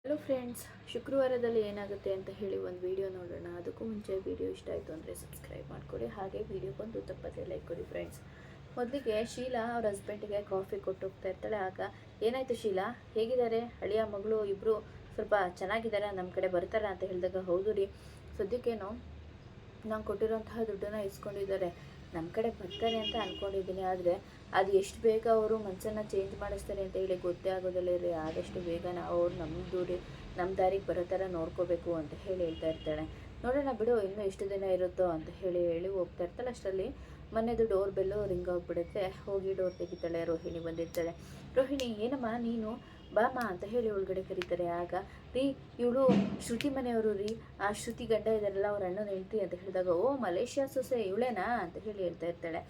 Hello friends, ಶುಕ್ರವಾರದಲ್ಲಿ ಏನಾಗುತ್ತೆ ಅಂತ ಹೇಳಿ ಒಂದು ವಿಡಿಯೋ ನೋಡೋಣ. ಅದಕ್ಕೂ ಮುಂಚೆ ವಿಡಿಯೋ ಇಷ್ಟ ಆಯಿತು ಅಂದರೆ ಸಬ್ಸ್ಕ್ರೈಬ್ ಮಾಡಿಕೊಡಿ. ಹಾಗೆ ವಿಡಿಯೋಗೊಂದು ತಪ್ಪದೇ ಲೈಕ್ ಕೊಡಿ ಫ್ರೆಂಡ್ಸ್. ಮೊದಲಿಗೆ ಶೀಲಾ ಅವ್ರ ಹಸ್ಬೆಂಡ್ಗೆ ಕಾಫಿ ಕೊಟ್ಟು ಹೋಗ್ತಾ ಇರ್ತಾಳೆ. ಆಗ ಏನಾಯಿತು ಶೀಲಾ, ಹೇಗಿದ್ದಾರೆ ಅಳಿಯ ಮಗಳು ಇಬ್ಬರು, ಸ್ವಲ್ಪ ಚೆನ್ನಾಗಿದ್ದಾರೆ, ನಮ್ಮ ಕಡೆ ಬರ್ತಾರಾ ಅಂತ ಹೇಳಿದಾಗ, ಹೌದು ರೀ, ಸದ್ಯಕ್ಕೇನು ನಾನು ಕೊಟ್ಟಿರೋಂತಹ ದುಡ್ಡನ್ನು ಇಸ್ಕೊಂಡಿದ್ದಾರೆ, ನಮ್ಮ ಕಡೆ ಬರ್ತಾರೆ ಅಂತ ಅಂದ್ಕೊಂಡಿದ್ದೀನಿ. ಆದರೆ ಅದು ಎಷ್ಟು ಬೇಗ ಅವರು ಮನಸ್ಸನ್ನು ಚೇಂಜ್ ಮಾಡಿಸ್ತಾರೆ ಅಂತ ಹೇಳಿ ಗೊತ್ತೇ ಆಗೋದಿಲ್ಲ ರೀ. ಆದಷ್ಟು ಬೇಗ ನಾವು ಅವ್ರು ನಮ್ಮ ದಾರಿಗೆ ಬರೋ ಥರ ನೋಡ್ಕೋಬೇಕು ಅಂತ ಹೇಳಿ ಹೇಳ್ತಾ ಇರ್ತಾಳೆ. ನೋಡೋಣ ಬಿಡು, ಇನ್ನೂ ಎಷ್ಟು ದಿನ ಇರುತ್ತೋ ಅಂತ ಹೇಳಿ ಹೋಗ್ತಾ ಇರ್ತಾಳೆ. ಅಷ್ಟರಲ್ಲಿ ಮನೆಯದು ಡೋರ್ ಬೆಲ್ಲು ರಿಂಗ್ ಆಗಿಬಿಡುತ್ತೆ. ಹೋಗಿ ಡೋರ್ ತೆಗಿತಾಳೆ. ರೋಹಿಣಿ ಬಂದಿರ್ತಾಳೆ. ರೋಹಿಣಿ, ಏನಮ್ಮ ನೀನು, ಬಾಮ ಅಂತ ಹೇಳಿ ಒಳಗಡೆ ಕರೀತಾರೆ. ಆಗ ರೀ, ಇವಳು ಶ್ರುತಿ ಮನೆಯವರು ರೀ, ಆ ಶ್ರುತಿ ಗಂಡ ಇದ್ದಾರಲ್ಲ ಅವ್ರ ಅಣ್ಣನ ಹೆಂಡ್ತಿ ಅಂತ ಹೇಳಿದಾಗ, ಓ ಮಲೇಷ್ಯಾ ಸೊಸೆ ಇವಳೇನಾ ಅಂತ ಹೇಳಿ ಹೇಳ್ತಾ ಇರ್ತಾಳೆ.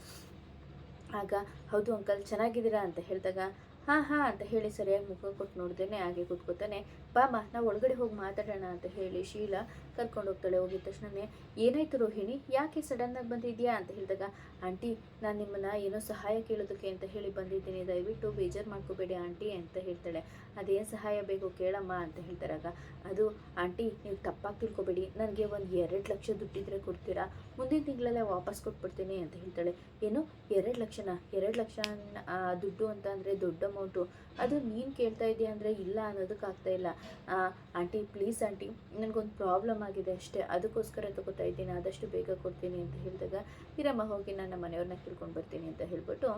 ಆಗ ಹೌದು ಅಂಕಲ್, ಚೆನ್ನಾಗಿದ್ದೀರಾ ಅಂತ ಹೇಳಿದಾಗ, ಹಾಂ ಹಾಂ ಅಂತ ಹೇಳಿ ಸರಿಯಾಗಿ ಮುಖ ಕೊಟ್ಟು ನೋಡ್ದೇನೆ ಹಾಗೆ ಕೂತ್ಕೋತಾನೆ. ಬಾಮ ನಾವು ಒಳಗಡೆ ಹೋಗಿ ಮಾತಾಡೋಣ ಅಂತ ಹೇಳಿ ಶೀಲಾ ಕರ್ಕೊಂಡು ಹೋಗ್ತಾಳೆ. ಹೋಗಿದ ತಕ್ಷಣವೇ, ಏನಾಯ್ತು ರೋಹಿಣಿ, ಯಾಕೆ ಸಡನ್ನಾಗಿ ಬಂದಿದ್ಯಾ ಅಂತ ಹೇಳಿದಾಗ, ಆಂಟಿ ನಾನು ನಿಮ್ಮನ್ನು ಏನೋ ಸಹಾಯ ಕೇಳೋದಕ್ಕೆ ಅಂತ ಹೇಳಿ ಬಂದಿದ್ದೀನಿ, ದಯವಿಟ್ಟು ಬೇಜಾರು ಮಾಡ್ಕೋಬೇಡಿ ಆಂಟಿ ಅಂತ ಹೇಳ್ತಾಳೆ. ಅದೇನು ಸಹಾಯ ಬೇಕು ಕೇಳಮ್ಮ ಅಂತ ಹೇಳ್ತಾರಾಗ, ಅದು ಆಂಟಿ ನೀವು ತಪ್ಪಾಗಿ ತಿಳ್ಕೊಬೇಡಿ, ನನಗೆ ಒಂದು 2 ಲಕ್ಷ ದುಡ್ಡಿದ್ರೆ ಕೊಡ್ತೀರಾ, ಮುಂದಿನ ತಿಂಗಳಲ್ಲೇ ವಾಪಸ್ ಕೊಟ್ಬಿಡ್ತೀನಿ ಅಂತ ಹೇಳ್ತಾಳೆ. ಏನು 2 ಲಕ್ಷನ? 2 ಲಕ್ಷ ದುಡ್ಡು ಅಂತ ಅಂದರೆ ದೊಡ್ಡ ಅಮೌಂಟು, ಅದು ನೀನು ಕೇಳ್ತಾ ಇದೆಯಾ ಅಂದರೆ ಇಲ್ಲ ಅನ್ನೋದಕ್ಕಾಗ್ತಾ ಇಲ್ಲ. ಆಂಟಿ ಪ್ಲೀಸ್ ಆಂಟಿ, ನನಗೊಂದು ಪ್ರಾಬ್ಲಮ್ ಆಗಿದೆ ಅಷ್ಟೇ, ಅದಕ್ಕೋಸ್ಕರ ತಗೋತಾ ಇದ್ದೀನಿ, ಆದಷ್ಟು ಬೇಗ ಕೊಡ್ತೀನಿ ಅಂತ ಹೇಳಿದಾಗ, ಇರಮ್ಮ ಹೋಗಿ ನನ್ನ ಮನೆಯವ್ರನ್ನ ಕೇಳ್ಕೊಂಡು ಬರ್ತೀನಿ ಅಂತ ಹೇಳ್ಬಿಟ್ಟು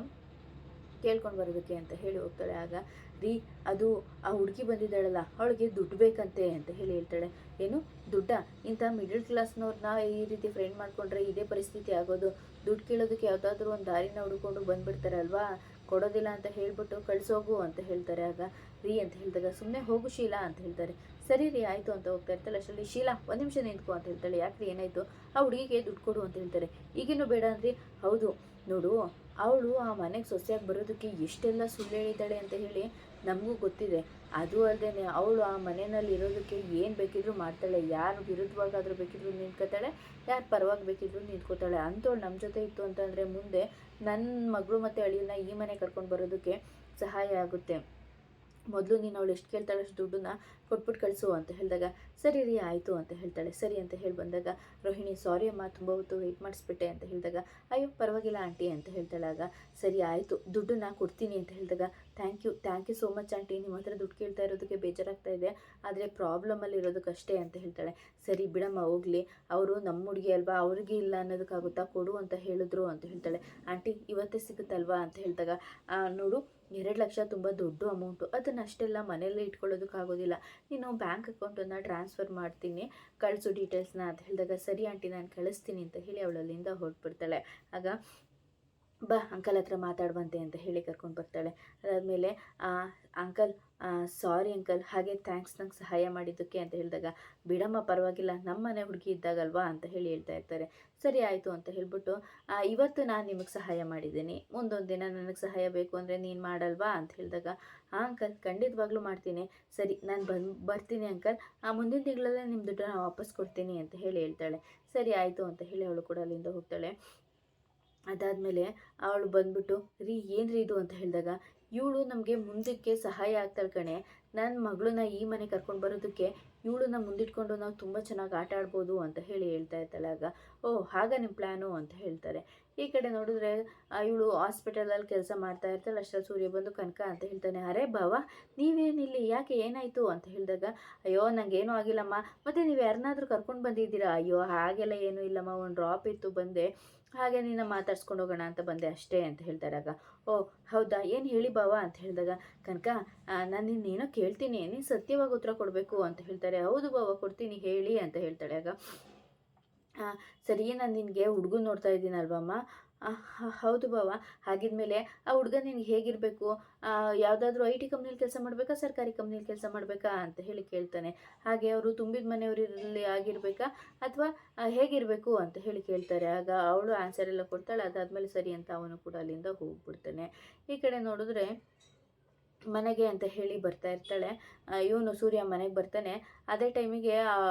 ಕೇಳ್ಕೊಂಡು ಬರೋದಕ್ಕೆ ಅಂತ ಹೇಳಿ ಹೋಗ್ತಾಳೆ. ಆಗ ರೀ, ಅದು ಆ ಹುಡುಗಿ ಬಂದಿದ್ದಾಳಲ್ಲ ಅವಳಿಗೆ ದುಡ್ಡು ಬೇಕಂತೆ ಅಂತ ಹೇಳಿ ಹೇಳ್ತಾಳೆ. ಏನು ದುಡ್ಡ? ಇಂಥ ಮಿಡಲ್ ಕ್ಲಾಸ್ನವ್ರನ್ನ ಈ ರೀತಿ ಫ್ರೆಂಡ್ ಮಾಡಿಕೊಂಡ್ರೆ ಇದೇ ಪರಿಸ್ಥಿತಿ ಆಗೋದು. ದುಡ್ಡು ಕೇಳೋದಕ್ಕೆ ಯಾವುದಾದ್ರೂ ಒಂದು ದಾರಿನ ಹುಡ್ಕೊಂಡು ಬಂದುಬಿಡ್ತಾರೆ ಅಲ್ವಾ, ಕೊಡೋದಿಲ್ಲ ಅಂತ ಹೇಳ್ಬಿಟ್ಟು ಕಳಿಸೋಗು ಅಂತ ಹೇಳ್ತಾರೆ. ಆಗ ರೀ ಅಂತ ಹೇಳಿದಾಗ, ಸುಮ್ಮನೆ ಹೋಗು ಶೀಲಾ ಅಂತ ಹೇಳ್ತಾರೆ. ಸರಿ ರೀ ಆಯಿತು ಅಂತ ಹೋಗ್ತಾ ಇರ್ತಾಳೆ. ಅಷ್ಟರಲ್ಲಿ ಶೀಲಾ 1 ನಿಮಿಷ ನಿಂತ್ಕೊ ಅಂತ ಹೇಳ್ತಾಳೆ. ಯಾಕೆ ರೀ ಏನಾಯಿತು? ಆ ಹುಡುಗಿಗೆ ದುಡ್ಡು ಕೊಡು ಅಂತ ಹೇಳ್ತಾರೆ. ಈಗೇನು ಬೇಡ ಅಂದ್ರಿ? ಹೌದು ನೋಡು, ಅವಳು ಆ ಮನೆಗೆ ಸೊಸೆಯಾಗಿ ಬರೋದಕ್ಕೆ ಎಷ್ಟೆಲ್ಲ ಸುಳ್ಳು ಹೇಳಿದ್ದಾಳೆ ಅಂತ ಹೇಳಿ ನಮಗೂ ಗೊತ್ತಿದೆ. ಅದು ಅಲ್ಲದೆ ಅವಳು ಆ ಮನೆಯಲ್ಲಿ ಇರೋದಕ್ಕೆ ಏನು ಬೇಕಿದ್ರೂ ಮಾಡ್ತಾಳೆ, ಯಾರು ವಿರುದ್ಧವಾಗಾದರೂ ಬೇಕಿದ್ರೂ ನಿಂತ್ಕೋತಾಳೆ, ಯಾರು ಪರವಾಗಿ ಬೇಕಿದ್ರೂ ನಿಂತ್ಕೋತಾಳೆ. ಅಂಥವಳು ನಮ್ಮ ಜೊತೆ ಇತ್ತು ಅಂತಂದರೆ ಮುಂದೆ ನನ್ನ ಮಗಳು ಮತ್ತು ಅಳಿಯನ್ನ ಈ ಮನೆ ಕರ್ಕೊಂಡು ಬರೋದಕ್ಕೆ ಸಹಾಯ ಆಗುತ್ತೆ. ಮೊದಲು ನೀನು ಅವಳು ಎಷ್ಟು ಕೇಳ್ತಾಳೆ ಅಷ್ಟು ದುಡ್ಡನ್ನ ಕೊಟ್ಬಿಟ್ಟು ಕಳಿಸು ಅಂತ ಹೇಳಿದಾಗ, ಸರಿ ರೀ ಆಯಿತು ಅಂತ ಹೇಳ್ತಾಳೆ. ಸರಿ ಅಂತ ಹೇಳಿ ಬಂದಾಗ, ರೋಹಿಣಿ ಸಾರಿ ಅಮ್ಮ, ತುಂಬ ಹೊತ್ತು ವೆಯ್ಟ್ ಮಾಡಿಸ್ಬಿಟ್ಟೆ ಅಂತ ಹೇಳಿದಾಗ, ಅಯ್ಯೋ ಪರವಾಗಿಲ್ಲ ಆಂಟಿ ಅಂತ ಹೇಳ್ತಾಳೆ. ಆಗ ಸರಿ ಆಯಿತು, ದುಡ್ಡನ್ನ ಕೊಡ್ತೀನಿ ಅಂತ ಹೇಳಿದಾಗ, thank you so much aunty, ನಿಮ್ಮ ಹತ್ರ ದುಡ್ಡು ಕೇಳ್ತಾ ಇರೋದಕ್ಕೆ ಬೇಜಾರಾಗ್ತಾ ಇದೆ, ಆದರೆ ಪ್ರಾಬ್ಲಮಲ್ಲಿ ಇರೋದಕ್ಕಷ್ಟೇ ಅಂತ ಹೇಳ್ತಾಳೆ. ಸರಿ ಬಿಡಮ್ಮ ಹೋಗಲಿ, ಅವರು ನಮ್ಮ ಹುಡುಗಿ ಅಲ್ವಾ, ಅವ್ರಿಗೆ ಇಲ್ಲ ಅನ್ನೋದಕ್ಕಾಗುತ್ತಾ, ಕೊಡು ಅಂತ ಹೇಳಿದ್ರು ಅಂತ ಹೇಳ್ತಾಳೆ. ಆಂಟಿ ಇವತ್ತೇ ಸಿಗುತ್ತಲ್ವಾ ಅಂತ ಹೇಳಿದಾಗ, ನೋಡು 2 ಲಕ್ಷ ತುಂಬ ದೊಡ್ಡ ಅಮೌಂಟು, ಅದನ್ನು ಅಷ್ಟೆಲ್ಲ ಮನೆಯಲ್ಲೇ ಇಟ್ಕೊಳ್ಳೋದಕ್ಕಾಗೋದಿಲ್ಲ, ನೀನು ಬ್ಯಾಂಕ್ ಅಕೌಂಟನ್ನು ಟ್ರಾನ್ಸ್ಫರ್ ಮಾಡ್ತೀನಿ, ಕಳಿಸು ಡೀಟೇಲ್ಸ್ನ ಅಂತ ಹೇಳಿದಾಗ, ಸರಿ ಆಂಟಿ ನಾನು ಕಳಿಸ್ತೀನಿ ಅಂತ ಹೇಳಿ ಅವಳಲ್ಲಿಂದ ಹೊರಟ್ಬಿಡ್ತಾಳೆ. ಆಗ ಬಾ ಅಂಕಲ್ ಹತ್ರ ಮಾತಾಡುವಂತೆ ಅಂತ ಹೇಳಿ ಕರ್ಕೊಂಡು ಬರ್ತಾಳೆ. ಅದಾದಮೇಲೆ ಅಂಕಲ್, ಸಾರಿ ಅಂಕಲ್, ಹಾಗೆ ಥ್ಯಾಂಕ್ಸ್ ನಂಗೆ ಸಹಾಯ ಮಾಡಿದ್ದಕ್ಕೆ ಅಂತ ಹೇಳಿದಾಗ, ಬಿಡಮ್ಮ ಪರವಾಗಿಲ್ಲ, ನಮ್ಮ ಮನೆ ಹುಡುಗಿ ಇದ್ದಾಗಲ್ವಾ ಅಂತ ಹೇಳಿ ಹೇಳ್ತಾ ಇರ್ತಾರೆ. ಸರಿ ಆಯಿತು ಅಂತ ಹೇಳ್ಬಿಟ್ಟು, ಇವತ್ತು ನಾನು ನಿಮಗೆ ಸಹಾಯ ಮಾಡಿದ್ದೀನಿ, ಮುಂದೊಂದು ದಿನ ನನಗೆ ಸಹಾಯ ಬೇಕು ಅಂದರೆ ನೀನು ಮಾಡಲ್ವಾ ಅಂತ ಹೇಳಿದಾಗ, ಹಾಂ ಅಂಕಲ್ ಖಂಡಿತವಾಗ್ಲೂ ಮಾಡ್ತೀನಿ, ಸರಿ ನಾನು ಬರ್ತೀನಿ ಅಂಕಲ್, ಮುಂದಿನ ತಿಂಗಳಲ್ಲೇ ನಿಮ್ಮ ದುಡ್ಡನ್ನು ವಾಪಸ್ ಕೊಡ್ತೀನಿ ಅಂತ ಹೇಳಿ ಹೇಳ್ತಾಳೆ. ಸರಿ ಆಯಿತು ಅಂತ ಹೇಳಿ ಅವಳು ಕೂಡ ಅಲ್ಲಿಂದ ಹೋಗ್ತಾಳೆ. ಅದಾದಮೇಲೆ ಅವಳು ಬಂದ್ಬಿಟ್ಟು, ರೀ ಏನು ರೀ ಇದು ಅಂತ ಹೇಳಿದಾಗ, ಇವಳು ನಮಗೆ ಮುಂದಕ್ಕೆ ಸಹಾಯ ಆಗ್ತಾಳೆ ಕಣೆ, ನನ್ನ ಮಗಳನ್ನ ಈ ಮನೆ ಕರ್ಕೊಂಡು ಬರೋದಕ್ಕೆ ಇವಳನ್ನ ಮುಂದಿಟ್ಕೊಂಡು ನಾವು ತುಂಬ ಚೆನ್ನಾಗಿ ಆಟ ಆಡ್ಬೋದು ಅಂತ ಹೇಳಿ ಹೇಳ್ತಾ ಇರ್ತಾಳೆ. ಆಗ ಓಹ್ ಹಾಗ ನಿಮ್ಮ ಪ್ಲ್ಯಾನು ಅಂತ ಹೇಳ್ತಾರೆ. ಈ ಕಡೆ ನೋಡಿದ್ರೆ ಇವಳು ಹಾಸ್ಪಿಟಲಲ್ಲಿ ಕೆಲಸ ಮಾಡ್ತಾ ಇರ್ತಾಳೆ. ಅಷ್ಟರಲ್ಲಿ ಸೂರ್ಯ ಬಂದು, ಕನಕ ಅಂತ ಹೇಳ್ತಾನೆ, ಅರೆ ಬಾವ ನೀವೇನಿಲ್ಲಿ, ಯಾಕೆ ಏನಾಯಿತು ಅಂತ ಹೇಳಿದಾಗ, ಅಯ್ಯೋ ನನಗೇನೂ ಆಗಿಲ್ಲಮ್ಮ, ಮತ್ತು ನೀವು ಯಾರನ್ನಾದ್ರೂ ಕರ್ಕೊಂಡು ಬಂದಿದ್ದೀರಾ? ಅಯ್ಯೋ ಹಾಗೆಲ್ಲ ಏನೂ ಇಲ್ಲಮ್ಮ, ಒಂದು ಡ್ರಾಪ್ ಇತ್ತು ಬಂದೆ, ಹಾಗೆ ನಿನ್ನ ಮಾತಾಡ್ಸ್ಕೊಂಡು ಹೋಗೋಣ ಅಂತ ಬಂದೆ ಅಷ್ಟೇ ಅಂತ ಹೇಳ್ತಾರೆ. ಆಗ ಓ ಹೌದಾ, ಏನು ಹೇಳಿ ಬಾವ ಅಂತ ಹೇಳಿದಾಗ, ಕನಕ ನಾನು ನಿನ್ನೇನೋ ಕೇಳ್ತೀನಿ, ನೀನು ಸತ್ಯವಾಗಿ ಉತ್ತರ ಕೊಡಬೇಕು ಅಂತ ಹೇಳ್ತಾರೆ. ಹೌದು ಬಾವ ಕೊಡ್ತೀನಿ ಹೇಳಿ ಅಂತ ಹೇಳ್ತಾಳೆ. ಆಗ ಸರಿ, ನಾನು ನಿನಗೆ ಹುಡುಗನ ನೋಡ್ತಾ ಇದ್ದೀನಲ್ವಮ್ಮ? ಹೌದು ಬಾವ, ಹಾಗಿದ್ಮೇಲೆ ಆ ಹುಡುಗ ನಿನಗೆ ಹೇಗಿರಬೇಕು, ಯಾವುದಾದ್ರೂ IT ಕಂಪ್ನಿಲಿ ಕೆಲಸ ಮಾಡಬೇಕಾ, ಸರ್ಕಾರಿ ಕಂಪ್ನಿಲಿ ಕೆಲಸ ಮಾಡಬೇಕಾ ಅಂತ ಹೇಳಿ ಕೇಳ್ತಾನೆ. ಹಾಗೆ ಅವರು ತುಂಬಿದ ಮನೆಯವರಲ್ಲಿ ಆಗಿರಬೇಕಾ ಅಥವಾ ಹೇಗಿರಬೇಕು ಅಂತ ಹೇಳಿ ಕೇಳ್ತಾರೆ. ಆಗ ಅವಳು ಆನ್ಸರ್ ಎಲ್ಲ ಕೊಡ್ತಾಳೆ. ಅದಾದಮೇಲೆ ಸರಿ ಅಂತ ಅವನು ಕೂಡ ಅಲ್ಲಿಂದ ಹೋಗ್ಬಿಡ್ತಾನೆ. ಈ ಕಡೆ ನೋಡಿದ್ರೆ ಮನೆಗೆ ಅಂತ ಹೇಳಿ ಬರ್ತಾ ಇರ್ತಾಳೆ. ಇವನು ಸೂರ್ಯ ಮನೆಗೆ ಬರ್ತಾನೆ. ಅದೇ ಟೈಮಿಗೆ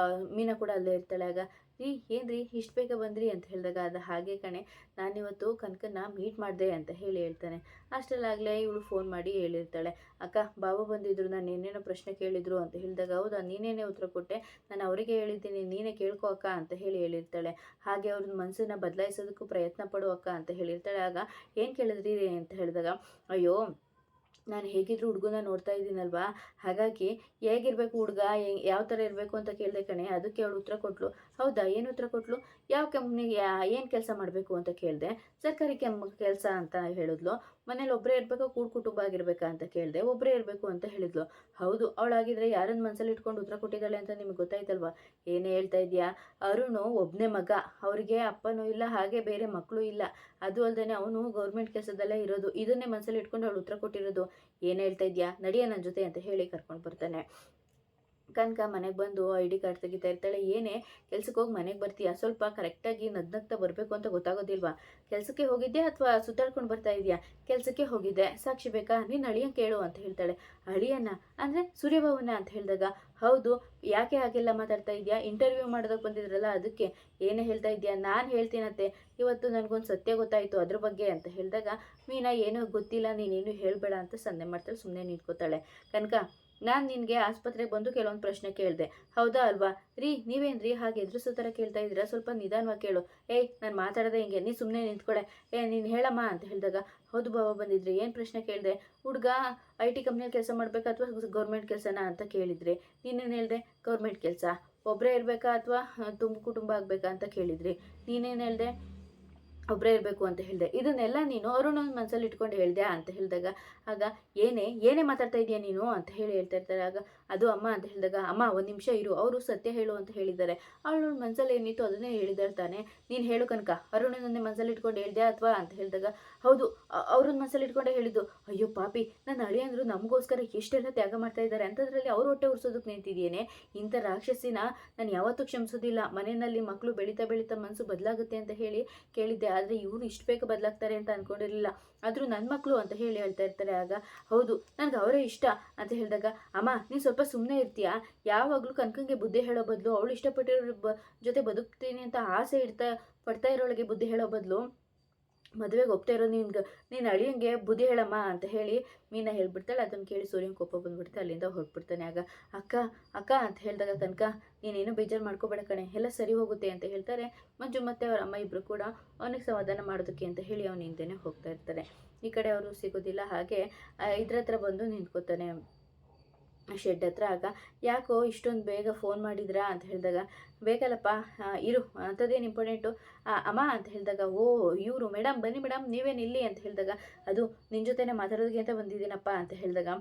ಮೀನಾ ಕೂಡ ಅಲ್ಲೇ ಇರ್ತಾಳೆ. ಆಗ ರೀ ಏನ್ರಿ ಇಷ್ಟು ಬೇಗ ಬಂದ್ರಿ ಅಂತ ಹೇಳಿದಾಗ ಅದು ಹಾಗೆ ಕಣೆ, ನಾನಿವತ್ತು ಕನಕನ್ನ ಮೀಟ್ ಮಾಡಿದೆ ಅಂತ ಹೇಳ್ತಾನೆ. ಅಷ್ಟರಲ್ಲಾಗಲೇ ಇವಳು ಫೋನ್ ಮಾಡಿ ಹೇಳಿರ್ತಾಳೆ, ಅಕ್ಕ ಬಾಬಾ ಬಂದಿದ್ರು, ನಾನು ಏನೇನೋ ಪ್ರಶ್ನೆ ಕೇಳಿದ್ರು ಅಂತ ಹೇಳಿದಾಗ, ಹೌದಾ ನೀನೇನೇ ಉತ್ತರ ಕೊಟ್ಟೆ, ನಾನು ಅವರಿಗೆ ಹೇಳಿದ್ದೀನಿ ನೀನೇ ಕೇಳ್ಕೊ ಅಕ್ಕ ಅಂತ ಹೇಳಿರ್ತಾಳೆ. ಹಾಗೆ ಅವ್ರನ್ನ ಮನಸ್ಸನ್ನು ಬದಲಾಯಿಸೋದಕ್ಕೂ ಪ್ರಯತ್ನ ಪಡು ಅಕ್ಕ ಅಂತ ಹೇಳಿರ್ತಾಳೆ. ಆಗ ಏನು ಕೇಳಿದ್ರಿ ಅಂತ ಹೇಳಿದಾಗ, ಅಯ್ಯೋ ನಾನು ಹೇಗಿದ್ರು ಹುಡುಗನ ನೋಡ್ತಾ ಇದ್ದೀನಲ್ವಾ, ಹಾಗಾಗಿ ಹೇಗಿರಬೇಕು ಹುಡುಗ, ಯಾವ ಥರ ಇರಬೇಕು ಅಂತ ಕೇಳಿದೆ ಕಣೆ. ಅದಕ್ಕೆ ಅವಳು ಉತ್ತರ ಕೊಟ್ಟಳು. ಹೌದಾ, ಏನು ಉತ್ತರ ಕೊಟ್ಟಳು? ಯಾವ ಕಂಪ್ನಿಗೆ ಏನು ಕೆಲಸ ಮಾಡಬೇಕು ಅಂತ ಕೇಳಿದೆ. ಸರ್ಕಾರಿ ಕೆಲಸ ಅಂತ ಹೇಳಿದ್ಲು. ಮನೇಲಿ ಒಬ್ಬರೇ ಇರಬೇಕು, ಕೂಡು ಕುಟುಂಬ ಆಗಿರ್ಬೇಕಾ ಅಂತ ಕೇಳಿದೆ. ಒಬ್ಬರೇ ಇರಬೇಕು ಅಂತ ಹೇಳಿದ್ಲು. ಹೌದು, ಅವಳಾಗಿದ್ರೆ ಯಾರನ್ನ ಮನಸ್ಸಲ್ಲಿ ಇಟ್ಕೊಂಡು ಉತ್ತರ ಕೊಟ್ಟಿದ್ದಾಳೆ ಅಂತ ನಿಮಗೆ ಗೊತ್ತಾಯ್ತಲ್ವಾ? ಏನೇ ಹೇಳ್ತಾ ಇದೆಯಾ? ಅರುಣು ಒಬ್ಬನೇ ಮಗ, ಅವರಿಗೆ ಅಪ್ಪನೂ ಇಲ್ಲ, ಹಾಗೆ ಬೇರೆ ಮಕ್ಕಳು ಇಲ್ಲ. ಅದು ಅಲ್ಲದೆ ಅವನು ಗೌರ್ಮೆಂಟ್ ಕೆಲಸದಲ್ಲೇ ಇರೋದು. ಇದನ್ನೇ ಮನಸ್ಸಲ್ಲಿ ಇಟ್ಕೊಂಡು ಅವಳು ಉತ್ತರ ಕೊಟ್ಟಿರೋದು. ಏನು ಹೇಳ್ತಾ ಇದೆಯಾ, ನಡಿಯ ನನ್ನ ಜೊತೆ ಅಂತ ಹೇಳಿ ಕರ್ಕೊಂಡು ಬರ್ತಾನೆ. ಕನಕ ಮನೆಗೆ ಬಂದು ID ಕಾರ್ಡ್ ತೆಗಿತಾ ಇರ್ತಾಳೆ. ಏನೇ ಕೆಲ್ಸಕ್ಕೆ ಹೋಗಿ ಮನೆಗೆ ಬರ್ತೀಯಾ? ಸ್ವಲ್ಪ ಕರೆಕ್ಟಾಗಿ ನಗ್ನಗ್ತಾ ಬರಬೇಕು ಅಂತ ಗೊತ್ತಾಗೋದಿಲ್ವಾ? ಕೆಲಸಕ್ಕೆ ಹೋಗಿದ್ಯಾ ಅಥವಾ ಸುತ್ತಾಡ್ಕೊಂಡು ಬರ್ತಾ ಇದೆಯಾ? ಕೆಲಸಕ್ಕೆ ಹೋಗಿದ್ದೆ. ಸಾಕ್ಷಿ ಬೇಕಾ? ನೀನು ಅಳಿಯನ್ ಕೇಳು ಅಂತ ಹೇಳ್ತಾಳೆ. ಅಳಿಯನ್ನ ಅಂದರೆ ಸೂರ್ಯಭವನ ಅಂತ ಹೇಳಿದಾಗ, ಹೌದು, ಯಾಕೆ ಹಾಗೆಲ್ಲ ಮಾತಾಡ್ತಾ ಇದೆಯಾ? ಇಂಟರ್ವ್ಯೂ ಮಾಡೋದಕ್ಕೆ ಬಂದಿದ್ರಲ್ಲ ಅದಕ್ಕೆ. ಏನೇ ಹೇಳ್ತಾ ಇದೆಯಾ? ನಾನು ಹೇಳ್ತೀನತ್ತೆ, ಇವತ್ತು ನನಗೊಂದು ಸತ್ಯ ಗೊತ್ತಾಯಿತು ಅದ್ರ ಬಗ್ಗೆ ಅಂತ ಹೇಳಿದಾಗ, ಮೀನಾ ಏನೂ ಗೊತ್ತಿಲ್ಲ, ನೀನೇನು ಹೇಳಬೇಡ ಅಂತ ಸನ್ನೆ ಮಾಡ್ತಾಳೆ. ಸುಮ್ಮನೆ ನಿಂತ್ಕೋತಾಳೆ. ಕನಕ, ನಾನು ನಿನಗೆ ಆಸ್ಪತ್ರೆಗೆ ಬಂದು ಕೆಲವೊಂದು ಪ್ರಶ್ನೆ ಕೇಳಿದೆ, ಹೌದಾ ಅಲ್ವಾ? ರೀ ನೀವೇನ್ರಿ ಹಾಗೆ ಎದುರಿಸೋ ಥರ ಕೇಳ್ತಾ ಇದ್ದೀರಾ? ಸ್ವಲ್ಪ ನಿಧಾನವಾಗಿ ಕೇಳು. ನಾನು ಮಾತಾಡೋದೇ ಹಿಂಗೆ, ನೀ ಸುಮ್ಮನೆ ನಿಂತ್ಕೊಳೆ. ನೀನು ಹೇಳಮ್ಮ ಅಂತ ಹೇಳಿದಾಗ, ಹೌದು ಬಾಬಾ ಬಂದಿದ್ರಿ, ಏನು ಪ್ರಶ್ನೆ ಕೇಳಿದೆ? ಹುಡುಗ IT ಕಂಪ್ನಿಯಲ್ಲಿ ಕೆಲಸ ಮಾಡಬೇಕಾ ಅಥವಾ ಗೌರ್ಮೆಂಟ್ ಕೆಲಸನಾ ಅಂತ ಕೇಳಿದ್ರಿ. ನೀನೇನು ಹೇಳಿದೆ? ಗೌರ್ಮೆಂಟ್ ಕೆಲಸ. ಒಬ್ಬರೇ ಇರಬೇಕಾ ಅಥವಾ ಕುಟುಂಬ ಆಗಬೇಕಾ ಅಂತ ಕೇಳಿದ್ರಿ. ನೀನೇನು ಹೇಳಿದೆ? ಒಬ್ಬರೇ ಇರಬೇಕು ಅಂತ ಹೇಳಿದೆ. ಇದನ್ನೆಲ್ಲ ನೀನು ಅರುಣನ ಮನಸ್ಸಲ್ಲಿ ಇಟ್ಕೊಂಡು ಹೇಳ್ದೆ ಅಂತ ಹೇಳಿದಾಗ, ಆಗ ಏನೇ ಮಾತಾಡ್ತಾ ಇದೆಯಾ ನೀನು ಅಂತ ಹೇಳ್ತಾ ಇರ್ತಾರೆ. ಆಗ ಅದು ಅಮ್ಮ ಅಂತ ಹೇಳಿದಾಗ, ಅಮ್ಮ ಒಂದು ನಿಮಿಷ ಇರು, ಅವರು ಸತ್ಯ ಹೇಳು ಅಂತ ಹೇಳಿದ್ದಾರೆ. ಅವಳು ಮನಸ್ಸಲ್ಲಿ ಏನಿತ್ತು ಅದನ್ನೇ ಹೇಳಿದಾರೆ ತಾನೆ. ನೀನು ಹೇಳು ಕನಕ, ಅರುಣನನ್ನೇ ಮನಸ್ಸಲ್ಲಿ ಇಟ್ಕೊಂಡು ಹೇಳ್ದೆ ಅಥವಾ ಅಂತ ಹೇಳಿದಾಗ, ಹೌದು ಅವ್ರನ್ನ ಮನಸ್ಸಲ್ಲಿ ಇಟ್ಕೊಂಡೇ ಹೇಳಿದ್ದು. ಅಯ್ಯೋ ಪಾಪಿ, ನನ್ನ ಅಳಿಯಂದ್ರು ನಮಗೋಸ್ಕರ ಎಷ್ಟೆಲ್ಲ ತ್ಯಾಗ ಮಾಡ್ತಾ ಇದ್ದಾರೆ, ಅಂಥದ್ರಲ್ಲಿ ಅವ್ರ ಹೊಟ್ಟೆ ಉರ್ಸೋದಕ್ಕೆ ನಿಂತಿದ್ದೇನೆ. ಇಂಥ ರಾಕ್ಷಸಿನ ನಾನು ಯಾವತ್ತೂ ಕ್ಷಮಿಸೋದಿಲ್ಲ. ಮನೆಯಲ್ಲಿ ಮಕ್ಕಳು ಬೆಳೀತಾ ಮನಸ್ಸು ಬದಲಾಗುತ್ತೆ ಅಂತ ಹೇಳಿ ಕೇಳಿದ್ದೆ, ಆದರೆ ಇವರು ಇಷ್ಟು ಬೇಗ ಬದಲಾಗ್ತಾರೆ ಅಂತ ಅಂದ್ಕೊಂಡಿರಲಿಲ್ಲ. ಆದರೂ ನನ್ನ ಮಕ್ಕಳು ಅಂತ ಹೇಳ್ತಾ ಇರ್ತಾರೆ. ಆಗ ಹೌದು, ನನಗೆ ಅವರೇ ಇಷ್ಟ ಅಂತ ಹೇಳಿದಾಗ, ಅಮ್ಮ ನೀನು ಸ್ವಲ್ಪ ಸುಮ್ಮನೆ ಇರ್ತೀಯಾ? ಯಾವಾಗಲೂ ಕನಕಂಗೆ ಬುದ್ಧಿ ಹೇಳೋ ಬದಲು, ಅವಳು ಇಷ್ಟಪಟ್ಟಿರೋ ಜೊತೆ ಬದುಕ್ತೀನಿ ಅಂತ ಆಸೆ ಪಡ್ತಾ ಇರೋಳಿಗೆ ಬುದ್ಧಿ ಹೇಳೋ ಬದಲು, ಮದುವೆಗೆ ಒಪ್ತಾ ಇರೋ ನೀನು ಅಳಿಯಂಗೆ ಬುದ್ಧಿ ಹೇಳಮ್ಮ ಅಂತ ಹೇಳಿ ಮೀನಾ ಹೇಳ್ಬಿಡ್ತಾಳೆ. ಅದನ್ನು ಕೇಳಿ ಸೂರ್ಯನ ಕೋಪ ಬಂದ್ಬಿಡ್ತಾಳೆ. ಅಲ್ಲಿಂದ ಹೊರಟ್ಬಿಡ್ತಾನೆ. ಆಗ ಅಕ್ಕ ಅಕ್ಕ ಅಂತ ಹೇಳಿದಾಗ, ಕನಕ ನೀನೇನು ಬೇಜಾರು ಮಾಡ್ಕೋಬೇಡ ಕಣೆ, ಎಲ್ಲ ಸರಿ ಹೋಗುತ್ತೆ ಅಂತ ಹೇಳ್ತಾರೆ. ಮಂಜು ಮತ್ತು ಅವ್ರ ಅಮ್ಮ ಇಬ್ಬರು ಕೂಡ ಅವನಿಗೆ ಸಮಾಧಾನ ಮಾಡೋದಕ್ಕೆ ಅಂತ ಹೇಳಿ ಅವನ ಹಿಂದೆನೇ ಹೋಗ್ತಾ ಇರ್ತಾರೆ. ಈ ಕಡೆ ಅವರು ಸಿಗೋದಿಲ್ಲ. ಹಾಗೆ ಇದ್ರ ಹತ್ರ ಬಂದು ನಿಂತ್ಕೋತಾನೆ ಶೆಡ್ ಹತ್ರ. ಆಗ ಯಾಕೋ ಇಷ್ಟೊಂದು ಬೇಗ ಫೋನ್ ಮಾಡಿದ್ರಾ ಅಂತ ಹೇಳಿದಾಗ, ಬೇಕಲ್ಲಪ್ಪ ಇರು, ಅಂಥದ್ದೇನು ಇಂಪಾರ್ಟೆಂಟು ಅಮ್ಮ ಅಂತ ಹೇಳಿದಾಗ, ಓ ಇವರು ಮೇಡಮ್ ಬನ್ನಿ ಮೇಡಮ್, ನೀವೇನು ಇಲ್ಲಿ ಅಂತ ಹೇಳಿದಾಗ, ಅದು ನಿನ್ನ ಜೊತೆನೇ ಮಾತಾಡೋದಕ್ಕೆ ಅಂತ ಬಂದಿದ್ದೀನಪ್ಪ ಅಂತ ಹೇಳಿದಾಗ,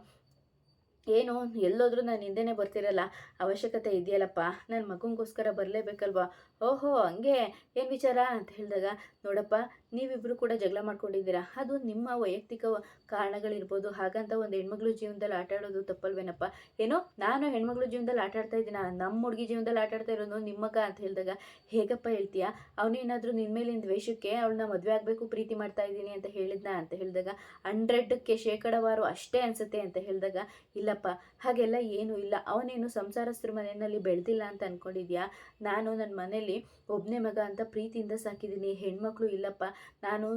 ಏನು ಎಲ್ಲೋದ್ರೂ ನಾನು ಹಿಂದೆನೇ ಬರ್ತಿರಲ್ಲ, ಅವಶ್ಯಕತೆ ಇದೆಯಲ್ಲಪ್ಪ, ನನ್ನ ಮಗನಿಗೋಸ್ಕರ ಬರಲೇಬೇಕಲ್ವಾ? ಓಹೋ ಹಂಗೆ, ಏನು ವಿಚಾರ ಅಂತ ಹೇಳಿದಾಗ, ನೋಡಪ್ಪ ನೀವಿಬ್ಬರು ಕೂಡ ಜಗಳ ಮಾಡ್ಕೊಂಡಿದ್ದೀರಾ, ಅದು ನಿಮ್ಮ ವೈಯಕ್ತಿಕ ಕಾರಣಗಳಿರ್ಬೋದು. ಹಾಗಂತ ಒಂದು ಹೆಣ್ಮಗಳು ಜೀವನದಲ್ಲಿ ಆಟ ಆಡೋದು ತಪ್ಪಲ್ವೇನಪ್ಪ? ಏನೋ ನಾನು ಹೆಣ್ಮಗಳು ಜೀವನದಲ್ಲಿ ಆಟ ಆಡ್ತಾ ಇದ್ದೀನ, ನಮ್ಮ ಹುಡುಗಿ ಜೀವನದಲ್ಲಿ ಆಟ ಆಡ್ತಾ ಇರೋದು ನಿಮ್ಮ ಮಗ ಅಂತ ಹೇಳಿದಾಗ, ಹೇಗಪ್ಪ ಹೇಳ್ತೀಯಾ? ಅವನೇನಾದರೂ ನಿನ್ನ ಮೇಲಿನ ದ್ವೇಷಕ್ಕೆ ಅವಳನ್ನ ಮದುವೆ ಆಗಬೇಕು ಪ್ರೀತಿ ಮಾಡ್ತಾ ಇದ್ದೀನಿ ಅಂತ ಹೇಳಿದ್ನ ಅಂತ ಹೇಳಿದಾಗ, 100ಕ್ಕೆ ಶೇಕಡವಾರು ಅಷ್ಟೇ ಅನಿಸುತ್ತೆ ಅಂತ ಹೇಳಿದಾಗ, ಇಲ್ಲಪ್ಪ ಹಾಗೆಲ್ಲ ಏನೂ ಇಲ್ಲ, ಅವನೇನು ಸಂಸಾರಸ್ಥರ ಮನೆಯಲ್ಲಿ ಬೆಳೆದಿಲ್ಲ ಅಂತ ಅಂದ್ಕೊಂಡಿದ್ಯಾ? ನಾನು ನನ್ನ ಮನೇಲಿ ಒಬ್ಬನೇ ಮಗ ಅಂತ ಪ್ರೀತಿಯಿಂದ ಸಾಕಿದ್ದೀನಿ, ಹೆಣ್ಮಕ್ಳು ಇಲ್ಲಪ್ಪ. ನಾನು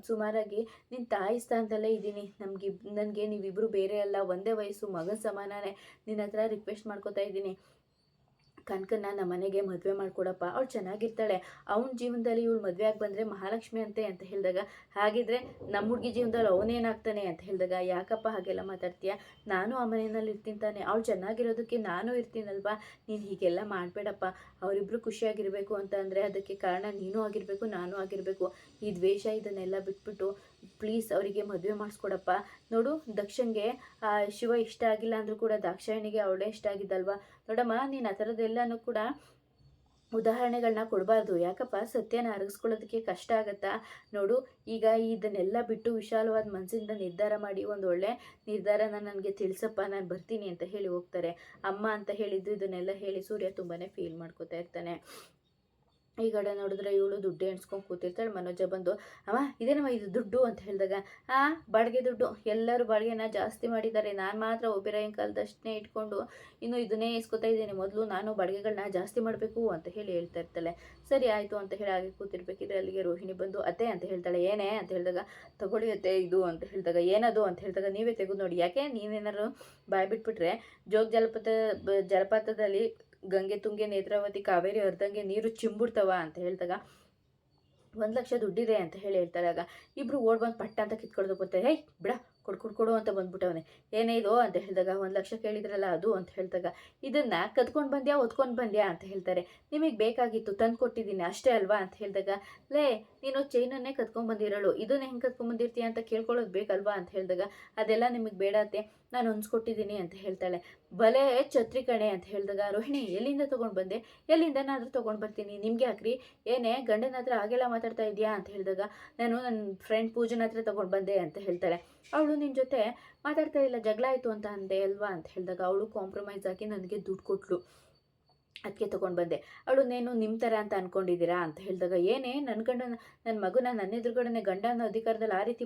ಸುಮಾರಾಗಿ ನಿನ್ನ ತಾಯಿ ಸ್ಥಾನದಲ್ಲೇ ಇದ್ದೀನಿ. ನನಗೆ ನೀವಿಬ್ಬರು ಬೇರೆ ಅಲ್ಲ, ಒಂದೇ ವಯಸ್ಸು, ಮಗನ ಸಮಾನನೇ. ನಿನ್ನ ಹತ್ರ ರಿಕ್ವೆಸ್ಟ್ ಮಾಡ್ಕೋತಾ ಇದ್ದೀನಿ, ಕನಕನ್ನ ನಮ್ಮ ಮನೆಗೆ ಮದುವೆ ಮಾಡಿಕೊಡಪ್ಪ, ಅವಳು ಚೆನ್ನಾಗಿರ್ತಾಳೆ. ಅವನ ಜೀವನದಲ್ಲಿ ಇವಳು ಮದುವೆ ಆಗಿ ಬಂದರೆ ಮಹಾಲಕ್ಷ್ಮಿ ಅಂತೆ ಅಂತ ಹೇಳಿದಾಗ, ಹಾಗಿದ್ರೆ ನಮ್ಮ ಹುಡುಗಿ ಜೀವನದಲ್ಲಿ ಅವನೇನಾಗ್ತಾನೆ ಅಂತ ಹೇಳಿದಾಗ, ಯಾಕಪ್ಪ ಹಾಗೆಲ್ಲ ಮಾತಾಡ್ತೀಯಾ? ನಾನು ಆ ಮನೆಯಲ್ಲಿ ಇರ್ತೀನಿ ತಾನೆ, ಅವಳು ಚೆನ್ನಾಗಿರೋದಕ್ಕೆ ನಾನು ಇರ್ತೀನಲ್ವಾ? ನೀನು ಹೀಗೆಲ್ಲ ಮಾಡಬೇಡಪ್ಪ. ಅವರಿಬ್ಬರು ಖುಷಿಯಾಗಿರಬೇಕು ಅಂತ ಅಂದರೆ ಅದಕ್ಕೆ ಕಾರಣ ನೀನು ಆಗಿರಬೇಕು, ನಾನು ಆಗಿರಬೇಕು. ಈ ದ್ವೇಷ ಇದನ್ನೆಲ್ಲ ಬಿಟ್ಬಿಟ್ಟು ಪ್ಲೀಸ್ ಅವರಿಗೆ ಮದುವೆ ಮಾಡಿಸ್ಕೊಡಪ್ಪ. ನೋಡು, ದಕ್ಷನ್ಗೆ ಶಿವ ಇಷ್ಟ ಆಗಿಲ್ಲ ಅಂದರೂ ಕೂಡ ದಾಕ್ಷಾಯಣಿಗೆ ಅವಳೇ ಇಷ್ಟ ಆಗಿದ್ದಲ್ವಾ? ನೋಡಮ್ಮ, ನೀನು ಆ ಥರದ್ದೆಲ್ಲನೂ ಕೂಡ ಉದಾಹರಣೆಗಳನ್ನ ಕೊಡಬಾರ್ದು. ಯಾಕಪ್ಪ, ಸತ್ಯನ ಅರಗಿಸ್ಕೊಳ್ಳೋದಕ್ಕೆ ಕಷ್ಟ ಆಗತ್ತಾ? ನೋಡು, ಈಗ ಇದನ್ನೆಲ್ಲ ಬಿಟ್ಟು ವಿಶಾಲವಾದ ಮನಸ್ಸಿಂದ ನಿರ್ಧಾರ ಮಾಡಿ ಒಂದು ಒಳ್ಳೆ ನಿರ್ಧಾರನ ನನಗೆ ತಿಳಿಸಪ್ಪ, ನಾನು ಬರ್ತೀನಿ ಅಂತ ಹೇಳಿ ಹೋಗ್ತಾರೆ. ಅಮ್ಮ ಅಂತ ಹೇಳಿದ್ದು ಇದನ್ನೆಲ್ಲ ಹೇಳಿ ಸೂರ್ಯ ತುಂಬಾ ಫೀಲ್ ಮಾಡ್ಕೋತಾ ಇರ್ತಾನೆ. ಈ ಕಡೆ ನೋಡಿದ್ರೆ ಇವಳು ದುಡ್ಡು ಎಣಿಸ್ಕೊಂಡು ಕೂತಿರ್ತಾಳೆ. ಮನೋಜ ಬಂದು ಅಮ್ಮ ಇದೇನಮ್ಮ ಇದು ದುಡ್ಡು ಅಂತ ಹೇಳಿದಾಗ ಬಾಡಿಗೆ ದುಡ್ಡು, ಎಲ್ಲರೂ ಬಾಡಿಗೆನ ಜಾಸ್ತಿ ಮಾಡಿದ್ದಾರೆ, ನಾನು ಮಾತ್ರ ಒಬ್ಬಿರಾಯನ ಕಾಲದಷ್ಟೇ ಇಟ್ಕೊಂಡು ಇನ್ನು ಇದನ್ನೇ ಇಸ್ಕೊತಾ ಇದ್ದೀನಿ, ಮೊದಲು ನಾನು ಬಾಡಿಗೆಗಳನ್ನ ಜಾಸ್ತಿ ಮಾಡಬೇಕು ಅಂತ ಹೇಳಿ ಹೇಳ್ತಾ ಇರ್ತಾಳೆ. ಸರಿ ಆಯಿತು ಅಂತ ಹೇಳಿ ಹಾಗೆ ಕೂತಿರ್ಬೇಕಿದ್ರೆ ಅಲ್ಲಿಗೆ ರೋಹಿಣಿ ಬಂದು ಅತ್ತೆ ಅಂತ ಹೇಳ್ತಾಳೆ. ಏನೇ ಅಂತ ಹೇಳಿದಾಗ ತಗೊಳ್ಳಿ ಅತ್ತೆ ಇದು ಅಂತ ಹೇಳಿದಾಗ ಏನದು ಅಂತ ಹೇಳಿದಾಗ ನೀವೇ ತೆಗೆದು ನೋಡಿ, ಯಾಕೆ ನೀವೇನಾದ್ರು ಬಾಯ್ ಬಿಟ್ಬಿಟ್ರೆ ಜೋಗ ಜಲಪಾತದಲ್ಲಿ ಗಂಗೆ ತುಂಗೆ ನೇತ್ರಾವತಿ ಕಾವೇರಿ ಹರಿದಂಗೆ ನೀರು ಚಿಂಬಿಡ್ತವ ಅಂತ ಹೇಳಿದಾಗ 1,00,000 ದುಡ್ಡಿದೆ ಅಂತ ಹೇಳಿ ಹೇಳ್ತಾರೆ. ಆಗ ಇಬ್ರು ಬಂದು ಪಟ್ಟ ಅಂತ ಕಿತ್ಕೊಳ್ದು ಬರ್ತಾರೆ. ಹೇ ಬಿಡ ಕೊಡು ಅಂತ ಬಂದ್ಬಿಟ್ಟವನೆ. ಏನೇ ಇದು ಅಂತ ಹೇಳಿದಾಗ 1,00,000 ಕೇಳಿದ್ರಲ್ಲ ಅದು ಅಂತ ಹೇಳಿದಾಗ ಇದನ್ನ ಕದ್ಕೊಂಡು ಬಂದ್ಯಾ ಒತ್ಕೊಂಡು ಬಂದ್ಯಾ ಅಂತ ಹೇಳ್ತಾರೆ. ನಿಮಗೆ ಬೇಕಾಗಿತ್ತು ತಂದು ಕೊಟ್ಟಿದ್ದೀನಿ ಅಷ್ಟೇ ಅಲ್ವಾ ಅಂತ ಹೇಳಿದಾಗ ಲೇ ನೀನು ಚೈನನ್ನೇ ಕದ್ಕೊಂಡು ಬಂದಿರೋಳು, ಇದನ್ನ ಹೆಂಗೆ ಕದ್ಕೊಂಡು ಬಂದಿರ್ತೀಯ ಅಂತ ಕೇಳ್ಕೊಳ್ಳೋದು ಬೇಕಲ್ವಾ ಅಂತ ಹೇಳಿದಾಗ ಅದೆಲ್ಲ ನಿಮಗೆ ಬೇಡತ್ತೆ, ನಾನು ಹೊಂದ್ಸ್ಕೊಟ್ಟಿದ್ದೀನಿ ಅಂತ ಹೇಳ್ತಾಳೆ. ಬಲೆ ಛತ್ರಿ ಕಣೆ ಅಂತ ಹೇಳಿದಾಗ ರೋಹಿಣಿ ಎಲ್ಲಿಂದ ತೊಗೊಂಡು ಬಂದೆ, ಎಲ್ಲಿಂದನಾದರೂ ತೊಗೊಂಡು ಬರ್ತೀನಿ, ನಿಮಗೆ ಹಾಕ್ರಿ, ಏನೇ ಗಂಡನ ಹತ್ರ ಹಾಗೆಲ್ಲ ಮಾತಾಡ್ತಾ ಇದೆಯಾ ಅಂತ ಹೇಳಿದಾಗ ನಾನು ನನ್ನ ಫ್ರೆಂಡ್ ಪೂಜನ ಹತ್ರ ತೊಗೊಂಡು ಬಂದೆ ಅಂತ ಹೇಳ್ತಾಳೆ. ಅವಳು ನಿನ್ನ ಜೊತೆ ಮಾತಾಡ್ತಾ ಇಲ್ಲ, ಜಗಳ ಆಯಿತು ಅಂತ ಅಂದೆ ಅಲ್ವಾ ಅಂತ ಹೇಳಿದಾಗ ಅವಳು ಕಾಂಪ್ರಮೈಸ್ ಆಗಿ ನನಗೆ ದುಡ್ಡು ಕೊಟ್ಲು, ಅದಕ್ಕೆ ತೊಗೊಂಡು ಬಂದೆ. ಅವಳು ನೇನು ನಿಮ್ಮ ಥರ ಅಂತ ಅಂದ್ಕೊಂಡಿದ್ದೀರಾ ಅಂತ ಹೇಳಿದಾಗ ಏನೇ ನನ್ನ ಮಗುನ ನನ್ನ ಎದುರುಗಡೆ ಗಂಡ ಅನ್ನೋ ಅಧಿಕಾರದಲ್ಲಿ ಆ ರೀತಿ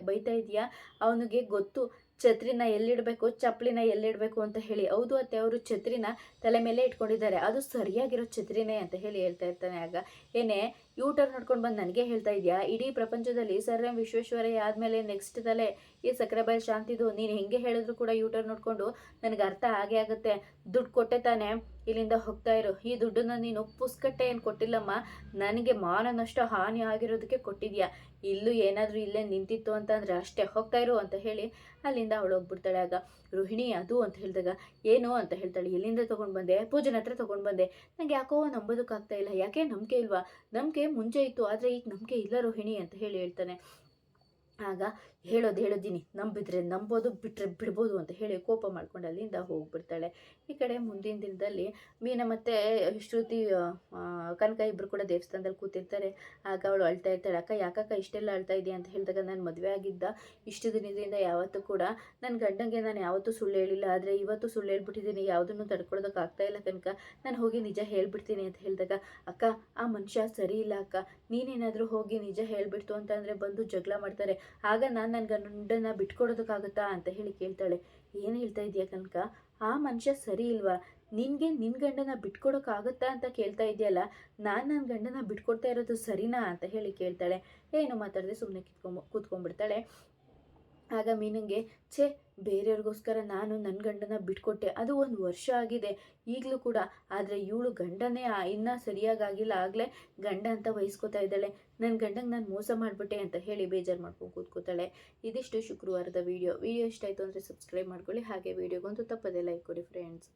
ಬೈತಾ ಇದೆಯಾ, ಅವನಿಗೆ ಗೊತ್ತು ಛತ್ರಿನ ಎಲ್ಲಿಡಬೇಕು ಚಪ್ಪಲಿನ ಎಲ್ಲಿಡಬೇಕು ಅಂತ ಹೇಳಿ. ಹೌದು ಅತ್ತೆ ಅವರು ಛತ್ರಿನ ತಲೆ ಮೇಲೆ ಇಟ್ಕೊಂಡಿದ್ದಾರೆ, ಅದು ಸರಿಯಾಗಿರೋ ಛತ್ರಿನೇ ಅಂತ ಹೇಳಿ ಹೇಳ್ತಾ ಇರ್ತಾನೆ. ಆಗ ಏನೇ ಯೂಟರ್ನ್ ನೋಡ್ಕೊಂಡು ಬಂದು ನನಗೆ ಹೇಳ್ತಾ ಇದೆಯಾ, ಇಡೀ ಪ್ರಪಂಚದಲ್ಲಿ ಸರ್ ಎಂ ವಿಶ್ವೇಶ್ವರಯ್ಯ ಆದಮೇಲೆ ನೆಕ್ಸ್ಟ್ ತಲೆ ಈ ಸಕ್ಕರೆಬಾಯಿ ಶಾಂತಿದು, ನೀನು ಹೆಂಗೆ ಹೇಳಿದ್ರು ಕೂಡ ಯೂಟರ್ನ್ ನೋಡಿಕೊಂಡು ನನಗೆ ಅರ್ಥ ಆಗೇ ಆಗುತ್ತೆ, ದುಡ್ಡು ಕೊಟ್ಟೆ ತಾನೆ ಇಲ್ಲಿಂದ ಹೋಗ್ತಾ ಇರು, ಈ ದುಡ್ಡನ್ನು ನೀನು ಪುಸ್ಕಟ್ಟೆ ಏನು ಕೊಟ್ಟಿಲ್ಲಮ್ಮ, ನನಗೆ ಮಾನನಷ್ಟು ಹಾನಿ ಆಗಿರೋದಕ್ಕೆ ಕೊಟ್ಟಿದ್ಯಾ, ಇಲ್ಲೂ ಏನಾದರೂ ಇಲ್ಲೇ ನಿಂತಿತ್ತು ಅಂತಂದರೆ ಅಷ್ಟೇ, ಹೋಗ್ತಾ ಇರು ಅಂತ ಹೇಳಿ ಅಲ್ಲಿಂದ ಅವಳು ಹೋಗ್ಬಿಡ್ತಾಳೆ. ಆಗ ರೋಹಿಣಿ ಅದು ಅಂತ ಹೇಳಿದಾಗ ಏನು ಅಂತ ಹೇಳ್ತಾಳೆ. ಎಲ್ಲಿಂದ ತೊಗೊಂಡು ಬಂದೆ, ಪೂಜನ ಹತ್ರ ತೊಗೊಂಡು ಬಂದೆ, ನನಗೆ ಯಾಕೋ ನಂಬೋದಕ್ಕಾಗ್ತಾ ಇಲ್ಲ, ಯಾಕೆ ನಂಬಿಕೆ ಇಲ್ವಾ, ನಂಬಿಕೆ ಮುಂಚೆ ಇತ್ತು ಆದರೆ ಈಗ ನಂಬಿಕೆ ಇಲ್ಲ ರೋಹಿಣಿ ಅಂತ ಹೇಳಿ ಹೇಳ್ತಾನೆ. ಆಗ ಹೇಳಿದ್ದೀನಿ, ನಂಬಿದ್ರೆ ನಂಬೋದು, ಬಿಟ್ಟರೆ ಬಿಡ್ಬೋದು ಅಂತ ಹೇಳಿ ಕೋಪ ಮಾಡ್ಕೊಂಡು ಅಲ್ಲಿಂದ ಹೋಗ್ಬಿಡ್ತಾಳೆ. ಈ ಕಡೆ ಮುಂದಿನ ದಿನದಲ್ಲಿ ಮೀನಾ ಮತ್ತು ಶ್ರುತಿ ಕನಕ ಇಬ್ಬರು ಕೂಡ ದೇವಸ್ಥಾನದಲ್ಲಿ ಕೂತಿರ್ತಾರೆ. ಆಗ ಅವಳು ಅಳ್ತಾ ಇರ್ತಾಳೆ. ಅಕ್ಕ ಯಾಕಕ್ಕ ಇಷ್ಟೆಲ್ಲ ಅಳ್ತಾ ಇದೆಯಾ ಅಂತ ಹೇಳಿದಾಗ ನಾನು ಮದುವೆ ಆಗಿದ್ದ ಇಷ್ಟು ದಿನದಿಂದ ಯಾವತ್ತೂ ಕೂಡ ನನ್ನ ಗಂಡಂಗೆ ನಾನು ಯಾವತ್ತೂ ಸುಳ್ಳು ಹೇಳಿಲ್ಲ, ಆದರೆ ಇವತ್ತು ಸುಳ್ಳು ಹೇಳ್ಬಿಟ್ಟಿದ್ದೀನಿ, ಯಾವುದನ್ನು ತಡ್ಕೊಳ್ಳೋದಕ್ಕಾಗ್ತಾ ಇಲ್ಲ ಕನಕ, ನಾನು ಹೋಗಿ ನಿಜ ಹೇಳ್ಬಿಡ್ತೀನಿ ಅಂತ ಹೇಳಿದಾಗ ಅಕ್ಕ ಆ ಮನುಷ್ಯ ಸರಿ ಇಲ್ಲ ಅಕ್ಕ, ನೀನೇನಾದರೂ ಹೋಗಿ ನಿಜ ಹೇಳ್ಬಿಡ್ತು ಅಂತಂದರೆ ಬಂದು ಜಗಳ ಮಾಡ್ತಾರೆ, ಆಗ ನಾನು ನನ್ನ ಗಂಡನ ಬಿಟ್ಕೊಡೋದಕ್ಕಾಗುತ್ತಾ ಅಂತ ಹೇಳಿ ಕೇಳ್ತಾಳೆ. ಏನು ಹೇಳ್ತಾ ಇದೆಯಾ ಕನಕ, ಆ ಮನುಷ್ಯ ಸರಿ ಇಲ್ವಾ, ನಿನಗೆ ನಿನ್ನ ಗಂಡನ ಬಿಟ್ಕೊಡೋಕ್ಕಾಗುತ್ತಾ ಅಂತ ಕೇಳ್ತಾ ಇದೆಯಲ್ಲ, ನಾನು ನನ್ನ ಗಂಡನ ಬಿಟ್ಕೊಡ್ತಾ ಇರೋದು ಸರಿನಾ ಅಂತ ಹೇಳಿ ಕೇಳ್ತಾಳೆ. ಏನು ಮಾತಾಡದೆ ಸುಮ್ಮನೆ ಕೂತ್ಕೊಂಡ್ಬಿಡ್ತಾಳೆ. ಆಗ ಮೀನಂಗೆ ಬೇರೆಯವ್ರಿಗೋಸ್ಕರ ನಾನು ನನ್ನ ಗಂಡನ ಬಿಟ್ಕೊಟ್ಟೆ, ಅದು 1 ವರ್ಷ ಆಗಿದೆ ಈಗಲೂ ಕೂಡ, ಆದರೆ ಇವಳು ಗಂಡನೇ ಇನ್ನೂ ಸರಿಯಾಗಿಲ್ಲ, ಆಗಲೇ ಗಂಡ ಅಂತ ವಹಿಸ್ಕೊತಾ ಇದ್ದಾಳೆ, ನನ್ನ ಗಂಡಂಗೆ ನಾನು ಮೋಸ ಮಾಡಿಬಿಟ್ಟೆ ಅಂತ ಹೇಳಿ ಬೇಜಾರು ಮಾಡ್ಕೊಂಡು ಕೂತ್ಕೋತಾಳೆ. ಇದಿಷ್ಟು ಶುಕ್ರವಾರದ ವಿಡಿಯೋ ಇಷ್ಟ ಆಯಿತು ಅಂದರೆ ಸಬ್ಸ್ಕ್ರೈಬ್ ಮಾಡ್ಕೊಳ್ಳಿ, ಹಾಗೆ ವಿಡಿಯೋಗೊಂದು ತಪ್ಪದೆ ಲೈಕ್ ಕೊಡಿ ಫ್ರೆಂಡ್ಸ್.